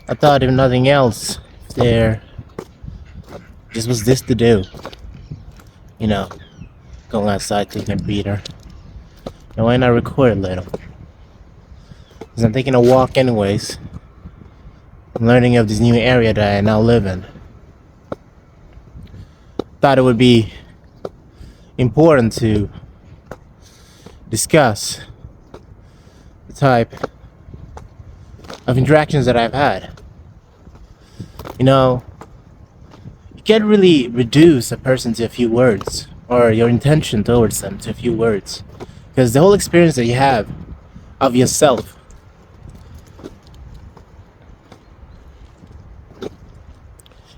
I thought if nothing else, there just was this to do. You know, going outside, taking a breather. And why not record a little? Because I'm taking a walk anyways. I'm learning of this new area that I now live in. Thought it would be important to discuss the type of interactions that I've had. You know, you can't really reduce a person to a few words, or your intention towards them to a few words. Because the whole experience that you have of yourself,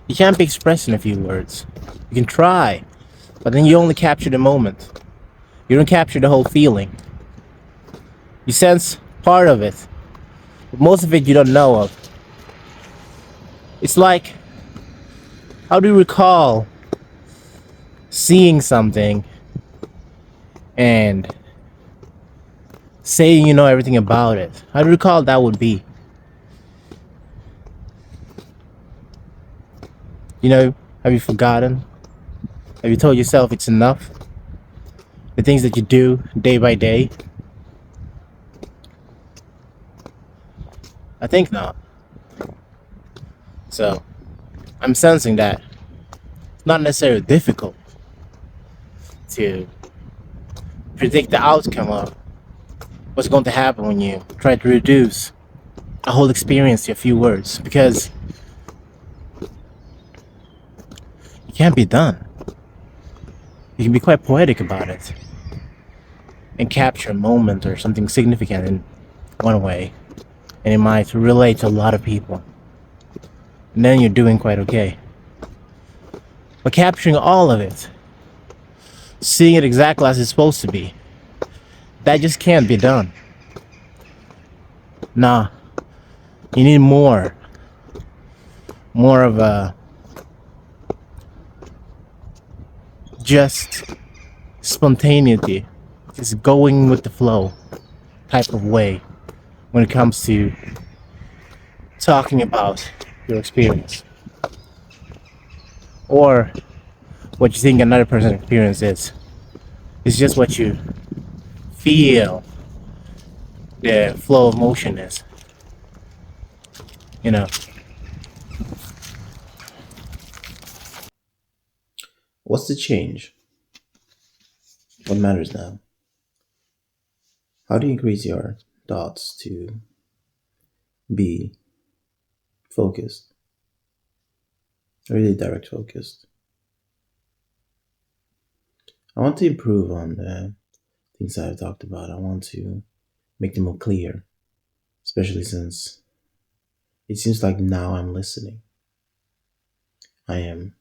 you can't be expressed in a few words. You can try, but then you only capture the moment. You don't capture the whole feeling. You sense part of it, but most of it you don't know of. It's like, how do you recall seeing something and saying you know everything about it? How do you recall that would be? You know, have you forgotten? Have you told yourself it's enough? The things that you do day by day? I think not. So, I'm sensing that it's not necessarily difficult to predict the outcome of what's going to happen when you try to reduce a whole experience to a few words, because it can't be done. You can be quite poetic about it and capture a moment or something significant in one way, and it might relate to a lot of people, and then you're doing quite okay. But capturing all of it, seeing it exactly as it's supposed to be, that just can't be done. Nah, you need more of a just spontaneity, just going with the flow type of way when it comes to talking about your experience, or what you think another person's experience is. It's just what you feel the flow of motion is, you know. What's the change? What matters now? How do you increase your thoughts to be focused, really direct focused? I want to improve on the things I've talked about. I want to make them more clear, especially since it seems like now I'm listening. I am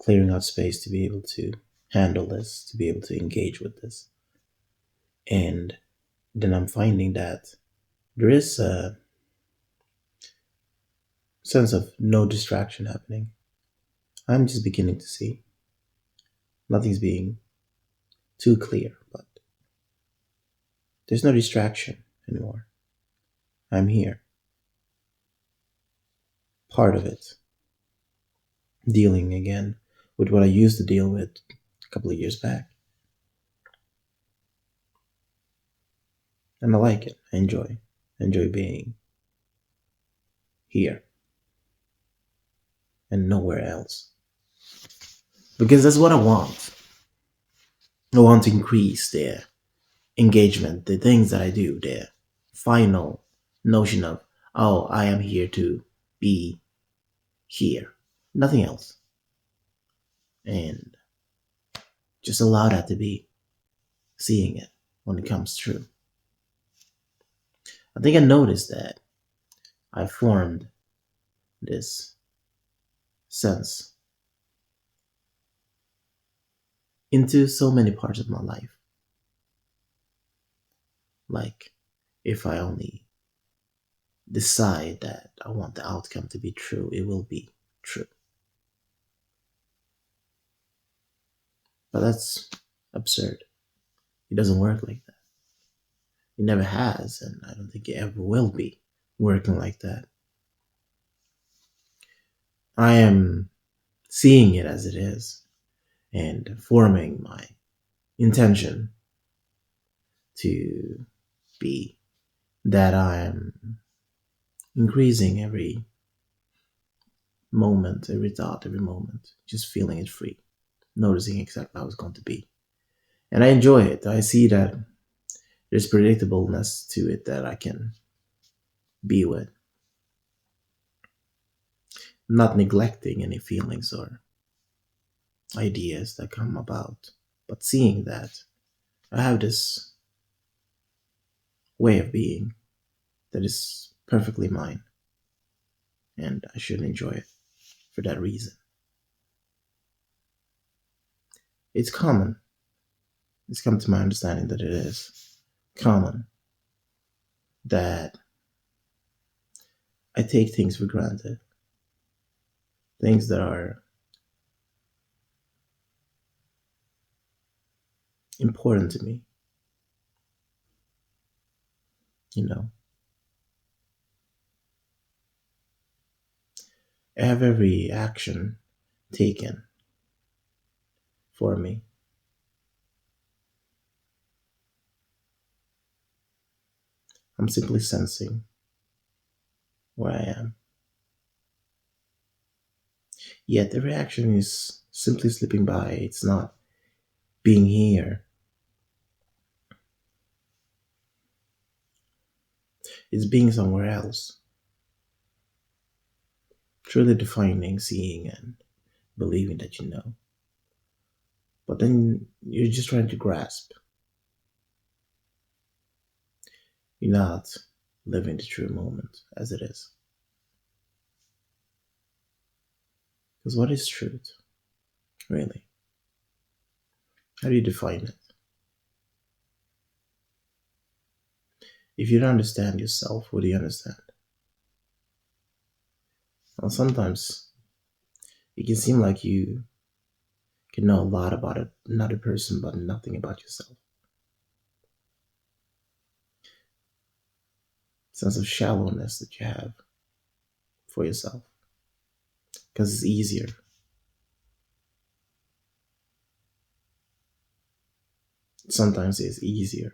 clearing out space to be able to handle this, to be able to engage with this. And then I'm finding that there is a sense of no distraction happening. I'm just beginning to see. Nothing's being too clear, but there's no distraction anymore. I'm here, part of it, dealing again with what I used to deal with a couple of years back. And I like it. I enjoy. I enjoy being here and nowhere else. Because that's what I want. I want to increase their engagement, the things that I do, their final notion of, oh, I am here to be here. Nothing else. And just allow that to be, seeing it when it comes true. I think I noticed that I formed this sense into so many parts of my life. Like, if I only decide that I want the outcome to be true, it will be true. But that's absurd. It doesn't work like that. It never has, and I don't think it ever will be working like that. I am seeing it as it is and forming my intention to be that I am increasing every moment, every thought, every moment, just feeling it free, noticing exactly how it's going to be. And I enjoy it. I see that there's predictableness to it that I can be with, not neglecting any feelings or ideas that come about, but seeing that I have this way of being that is perfectly mine, and I should enjoy it for that reason. It's common. It's come to my understanding that it is common that I take things for granted, things that are important to me, you know. I have every action taken for me. I'm simply sensing where I am. Yet every action is simply slipping by. It's not being here. It's being somewhere else. Truly defining, seeing, and believing that you know. But then you're just trying to grasp. You're not living the true moment as it is. Because what is truth, really? How do you define it? If you don't understand yourself, what do you understand? Well, sometimes it can seem like you can know a lot about another person, but nothing about yourself. Sense of shallowness that you have for yourself. Because it's easier. Sometimes it's easier.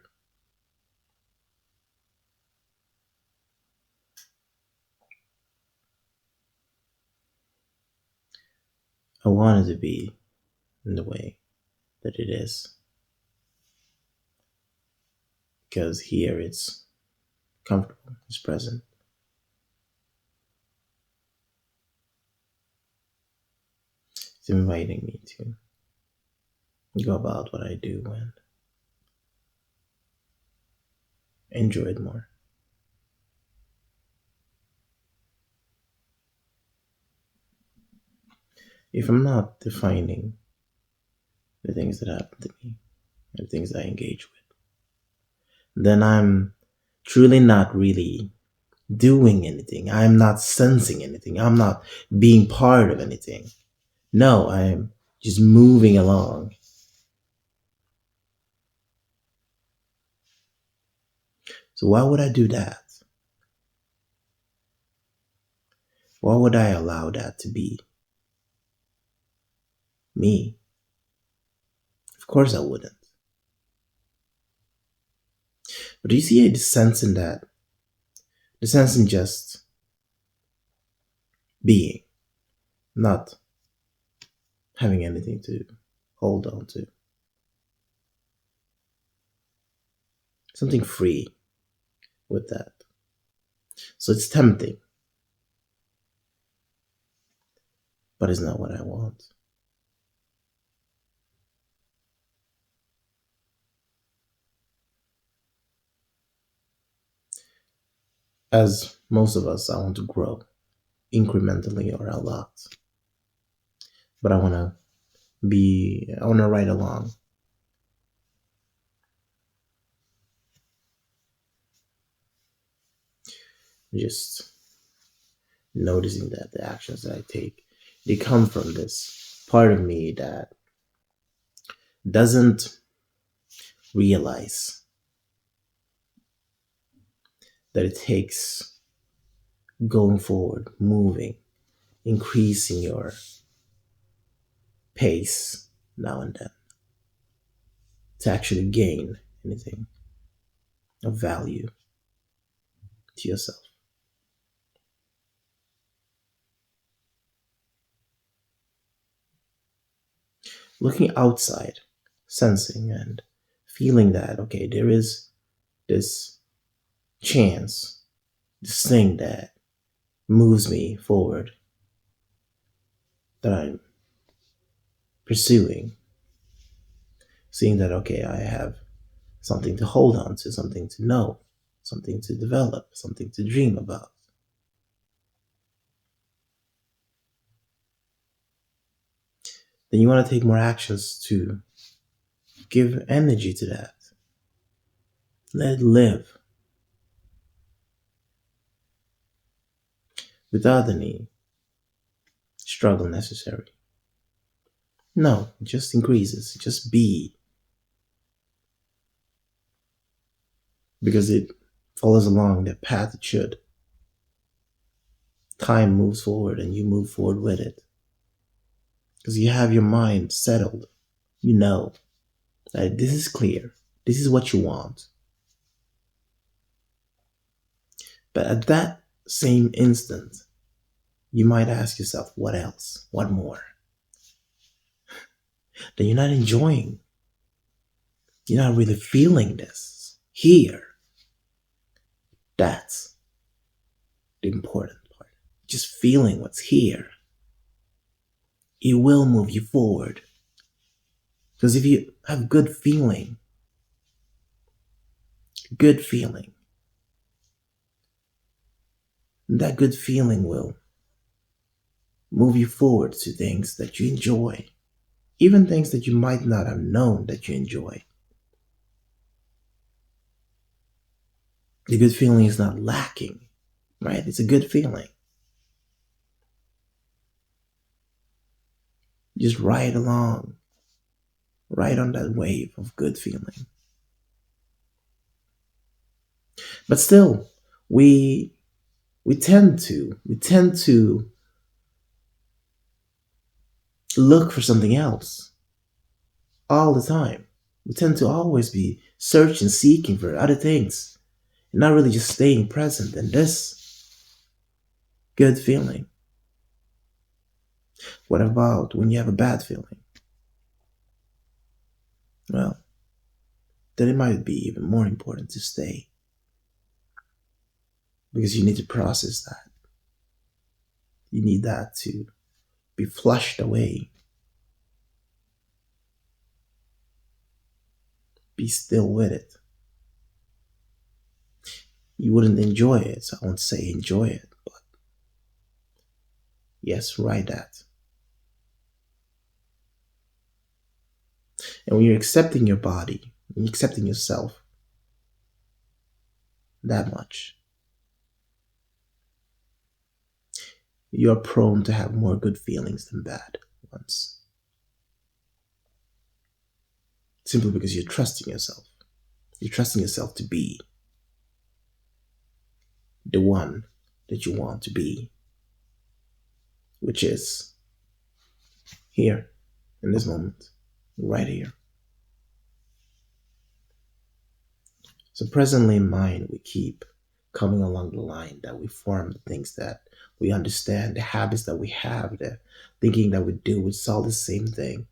I want it to be in the way that it is. Because here it's comfortable, it's present. It's inviting me to go about what I do and enjoy it more. If I'm not defining the things that happen to me, the things I engage with, then I'm truly not really doing anything. I'm not sensing anything. I'm not being part of anything. No, I'm just moving along. So why would I do that? Why would I allow that to be me? Of course I wouldn't. But do you see the sense in that? The sense in just being, not having anything to hold on to. Something free with that. So it's tempting, but it's not what I want. As most of us, I want to grow incrementally or a lot. But I want to ride along. Just noticing that the actions that I take, they come from this part of me that doesn't realize that it takes going forward, moving, increasing your pace now and then to actually gain anything of value to yourself. Looking outside, sensing and feeling that, okay, there is this chance, this thing that moves me forward, that I'm pursuing, seeing that, okay, I have something to hold on to, something to know, something to develop, something to dream about. Then you want to take more actions to give energy to that. Let it live without any struggle necessary. No, it just increases. Just be, because it follows along the path it should. Time moves forward and you move forward with it. Because you have your mind settled. You know that this is clear. This is what you want. But at that same instant, you might ask yourself, what else? What more? Then you're not enjoying. You're not really feeling this. Here. That's the important part. Just feeling what's here. It will move you forward. Because if you have good feeling, that good feeling will move you forward to things that you enjoy. Even things that you might not have known that you enjoy. The good feeling is not lacking, right? It's a good feeling. Just ride along, ride on that wave of good feeling. But still, we tend to look for something else all the time. We tend to always be searching, seeking for other things, and not really just staying present in this good feeling. What about when you have a bad feeling? Well, then it might be even more important to stay, because you need to process that. You need that to be flushed away. Be still with it. You wouldn't enjoy it, so I won't say enjoy it, but yes, write that. And when you're accepting your body, when you're accepting yourself that much, you're prone to have more good feelings than bad ones. Simply because you're trusting yourself. You're trusting yourself to be the one that you want to be, which is here, in this moment, right here. So presently in mind, we keep coming along the line that we form the things that we understand, the habits that we have, the thinking that we do, it's all the same thing.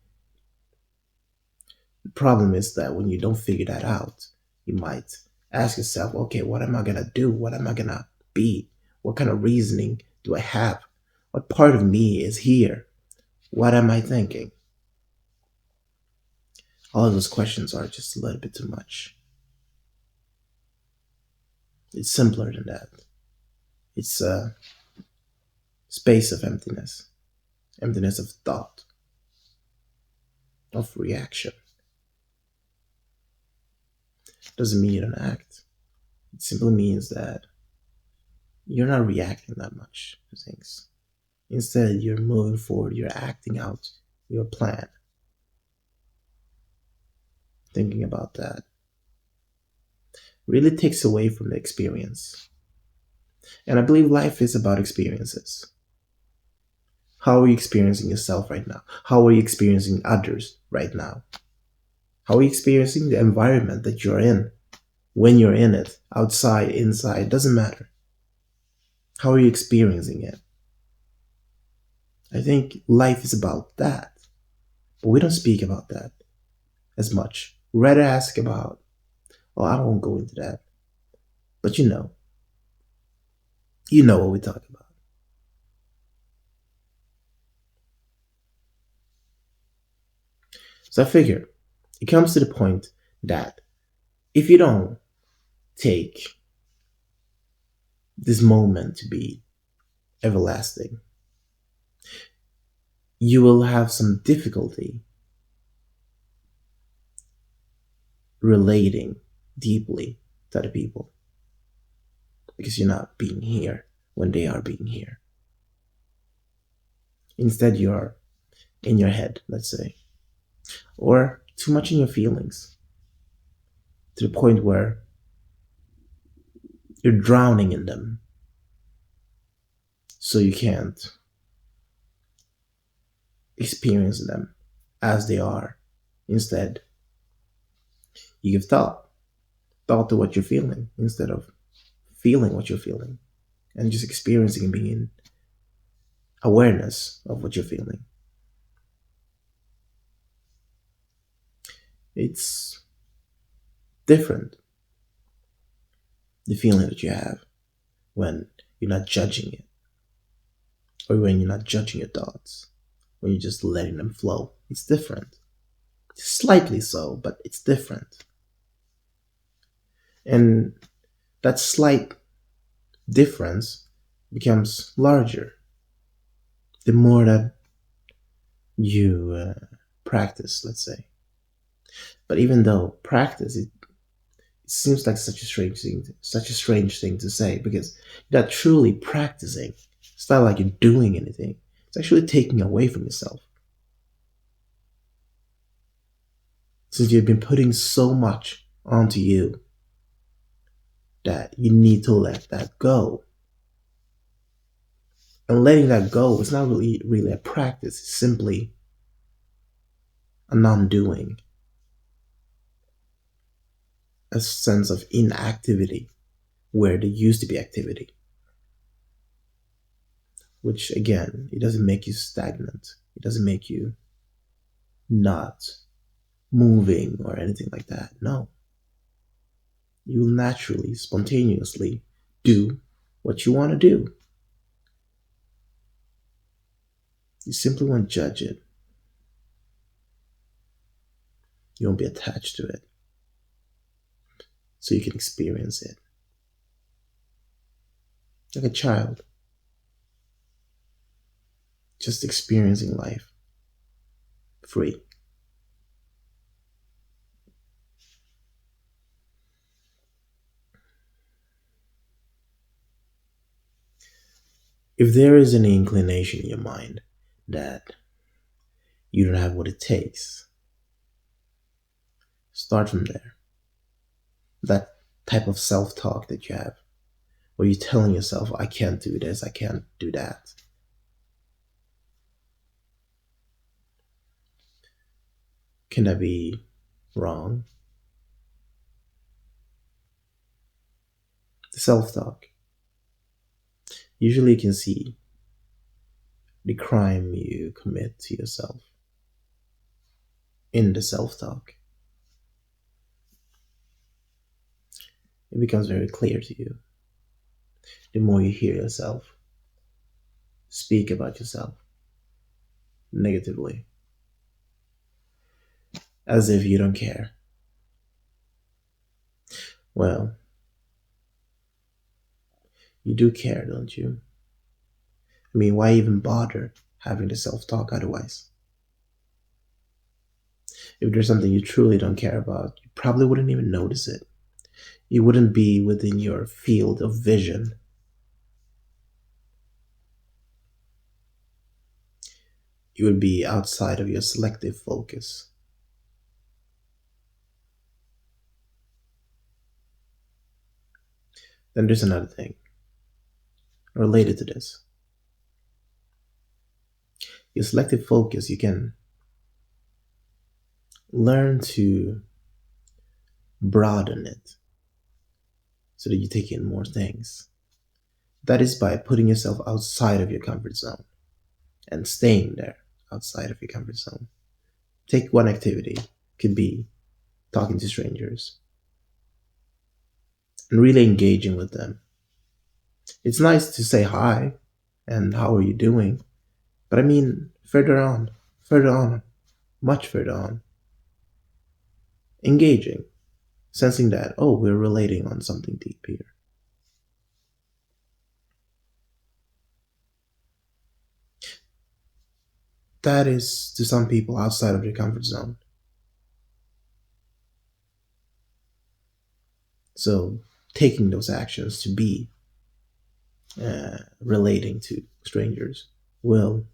The problem is that when you don't figure that out, you might ask yourself, okay, what am I going to do? What am I going to be? What kind of reasoning do I have? What part of me is here? What am I thinking? All of those questions are just a little bit too much. It's simpler than that. It's a space of emptiness of thought, of reaction. Doesn't mean you don't act. It simply means that you're not reacting that much to things. Instead, you're moving forward, you're acting out your plan, thinking about that. Really takes away from the experience. And I believe life is about experiences. How are you experiencing yourself right now? How are you experiencing others right now? How are you experiencing the environment that you're in? When you're in it, outside, inside, doesn't matter. How are you experiencing it? I think life is about that. But we don't speak about that as much. We rather ask about, oh, I won't go into that. But you know what we talk about. So I figure it comes to the point that if you don't take this moment to be everlasting, you will have some difficulty relating deeply to other people because you're not being here when they are being here. Instead, you are in your head, let's say, or too much in your feelings to the point where you're drowning in them so you can't experience them as they are. Instead, you give thought to what you're feeling instead of feeling what you're feeling and just experiencing and being in awareness of what you're feeling. It's different, the feeling that you have when you're not judging it or when you're not judging your thoughts, when you're just letting them flow. It's different. Slightly so, but it's different. And that slight difference becomes larger the more that you practice, let's say. But even though practice, it seems like such a strange thing to say because you're not truly practicing. It's not like you're doing anything. It's actually taking away from yourself. Since you've been putting so much onto you that you need to let that go. And letting that go is not really a practice. It's simply a non-doing, a sense of inactivity where there used to be activity. Which again, it doesn't make you stagnant. It doesn't make you not moving or anything like that. No. You will naturally, spontaneously do what you want to do. You simply won't judge it. You won't be attached to it. So you can experience it. Like a child, just experiencing life free. If there is any inclination in your mind that you don't have what it takes, start from there. That type of self talk that you have, where you're telling yourself, I can't do this, I can't do that. Can that be wrong? The self talk. Usually you can see the crime you commit to yourself in the self talk. It becomes very clear to you the more you hear yourself speak about yourself negatively, as if you don't care. Well, you do care, don't you? I mean, why even bother having the self talk otherwise? If there's something you truly don't care about, you probably wouldn't even notice it. You wouldn't be within your field of vision. You would be outside of your selective focus. Then there's another thing. related to this. Your selective focus, you can learn to broaden it so that you take in more things. That is by putting yourself outside of your comfort zone and staying there outside of your comfort zone. Take one activity, could be talking to strangers and really engaging with them. It's nice to say hi and how are you doing, but I mean further on, much further on, engaging, sensing that, oh, we're relating on something deep here. That is to some people outside of their comfort zone. So taking those actions to be relating to strangers will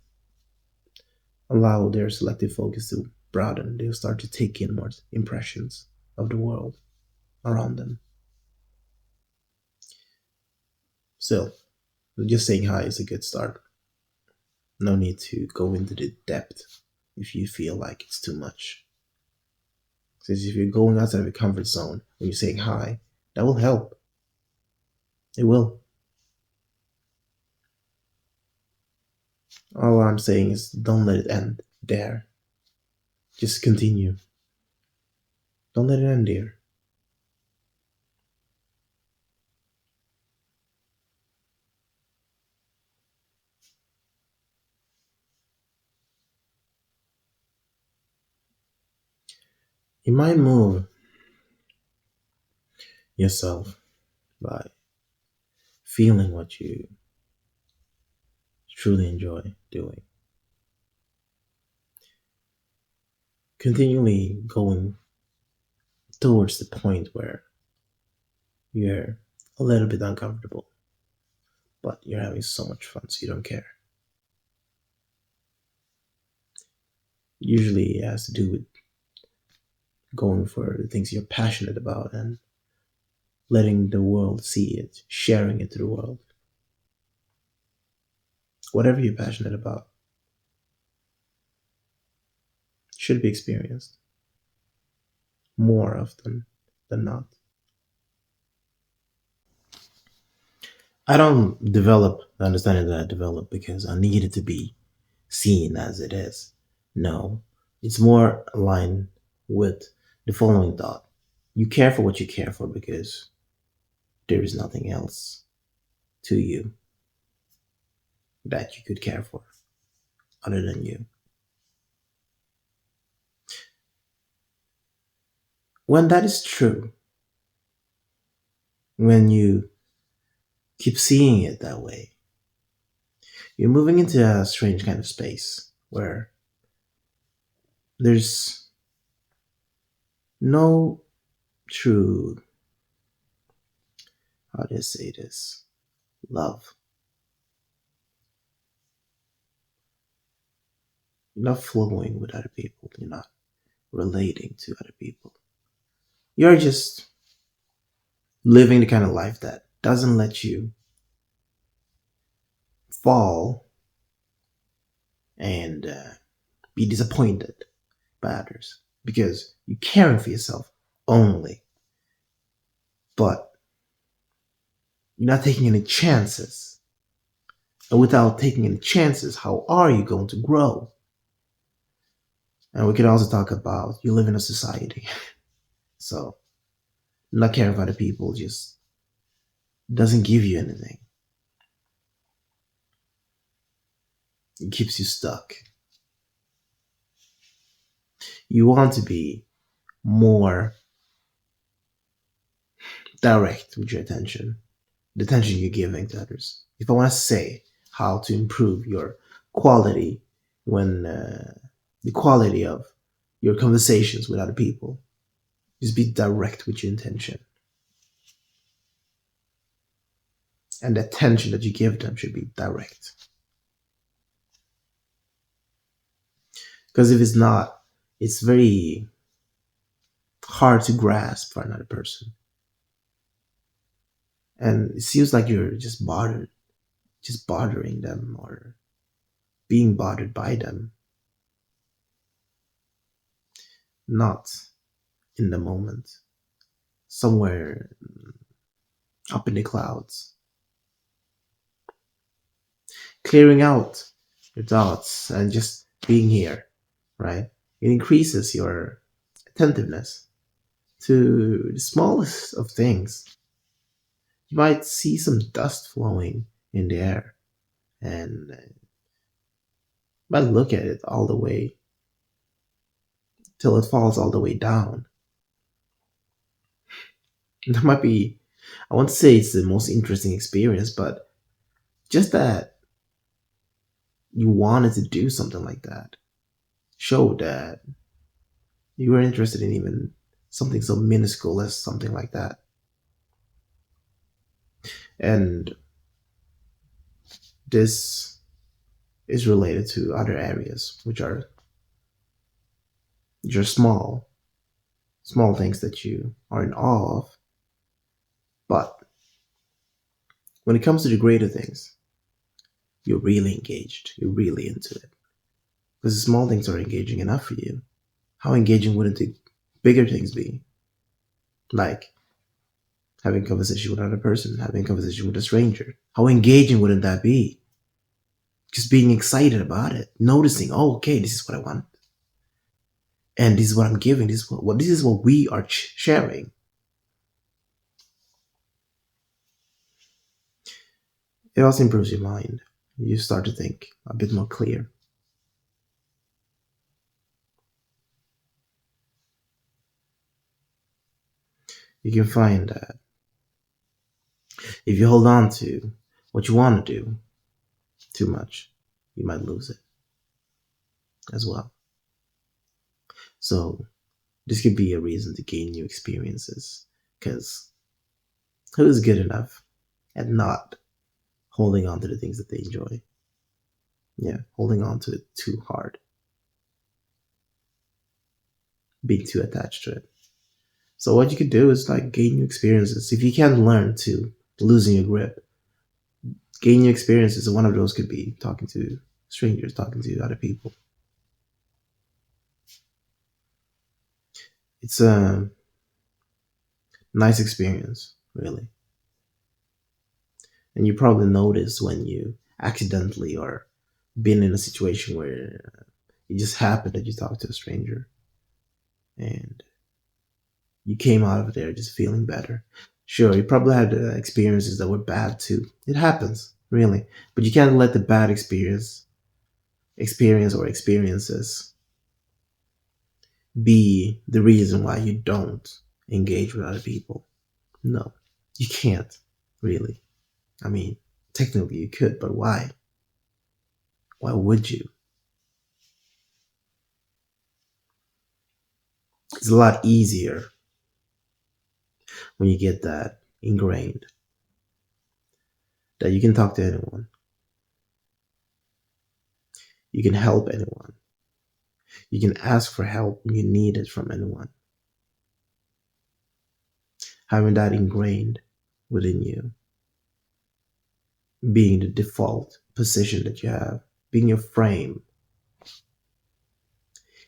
allow their selective focus to broaden. They'll start to take in more impressions of the world around them. Still, just saying hi is a good start. No need to go into the depth if you feel like it's too much. Because if you're going outside of your comfort zone when you're saying hi, that will help. It will. All I'm saying is don't let it end there. Just continue. Don't let it end there. You might move yourself by feeling what you truly enjoy doing. Continually going towards the point where you're a little bit uncomfortable, but you're having so much fun so you don't care. Usually it has to do with going for the things you're passionate about and letting the world see it, sharing it to the world. Whatever you're passionate about should be experienced more often than not. I don't develop the understanding that I develop because I need it to be seen as it is. No, it's more aligned with the following thought. You care for what you care for because there is nothing else to you that you could care for other than you. When that is true, when you keep seeing it that way, you're moving into a strange kind of space where there's no true, how do I say this, love. You're not flowing with other people. You're not relating to other people. You're just living the kind of life that doesn't let you fall and be disappointed by others because you're caring for yourself only, but you're not taking any chances. And without taking any chances, how are you going to grow? And we could also talk about you live in a society. So not caring for other people just doesn't give you anything. It keeps you stuck. You want to be more direct with your attention, the attention you're giving to others. If I want to say how to improve your quality when the quality of your conversations with other people, just be direct with your intention. And the attention that you give them should be direct. Because if it's not, it's very hard to grasp for another person. And it feels like you're just bothered. just bothering them or being bothered by them, not in the moment, somewhere up in the clouds, clearing out your thoughts and just being here, right? It increases your attentiveness to the smallest of things. You might see some dust flowing in the air and might look at it all the way till it falls all the way down. That might be, I won't say it's the most interesting experience, but just that you wanted to do something like that showed that you were interested in even something so minuscule as something like that. And this is related to other areas which are small things that you are in awe of. But when it comes to the greater things, you're really engaged. You're really into it. Because the small things are engaging enough for you. How engaging wouldn't the bigger things be? Like having a conversation with another person, having a conversation with a stranger. How engaging wouldn't that be? Just being excited about it, noticing, oh, okay, this is what I want, and this is what I'm giving. This is what we are sharing. It also improves your mind. You start to think a bit more clear. You can find that if you hold on to what you want to do too much, you might lose it as well. So this could be a reason to gain new experiences. Because who is good enough at not holding on to the things that they enjoy? Yeah, holding on to it too hard, being too attached to it. So what you could do is like gain new experiences. If you can't learn to losing your grip, gain new experiences. And one of those could be talking to strangers, talking to other people. It's a nice experience, really. And you probably notice when you accidentally or been in a situation where it just happened that you talked to a stranger and you came out of there just feeling better. Sure, you probably had experiences that were bad too. It happens, really. But you can't let the bad experience or experiences be the reason why you don't engage with other people. No, you can't, really. I mean, technically you could, but why? Why would you? It's a lot easier when you get that ingrained that you can talk to anyone, you can help anyone, you can ask for help when you need it from anyone. Having that ingrained within you, being the default position that you have, being your frame,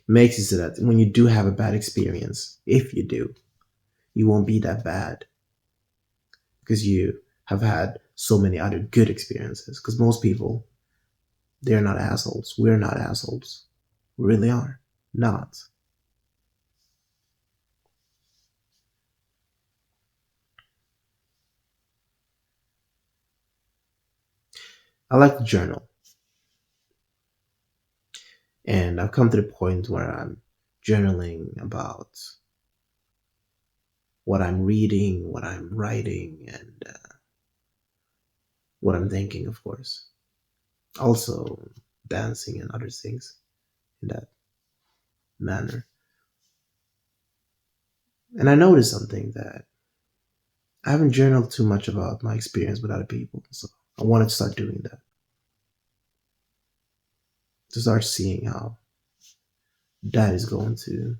makes it so that when you do have a bad experience, if you do, you won't be that bad because you have had so many other good experiences. Because most people, they're not assholes. We're not assholes. We really are not. I like to journal, and I've come to the point where I'm journaling about what I'm reading, what I'm writing, and what I'm thinking, of course. Also, dancing and other things in that manner. And I noticed something that I haven't journaled too much about my experience with other people. So I wanted to start doing that. To start seeing how that is going to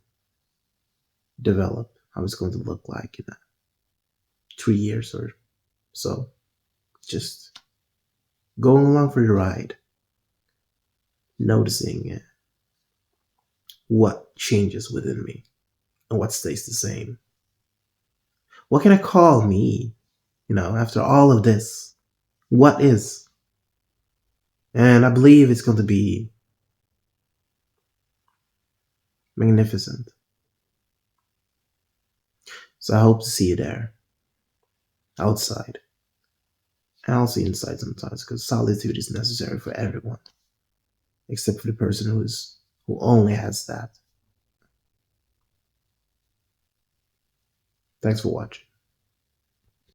develop, how it's going to look like in 3 years or so. Just going along for the ride, noticing what changes within me and what stays the same. What can I call me? After all of this, what is? And I believe it's going to be magnificent. So I hope to see you there, outside. And I'll see you inside sometimes because solitude is necessary for everyone, except for the person who only has that. Thanks for watching.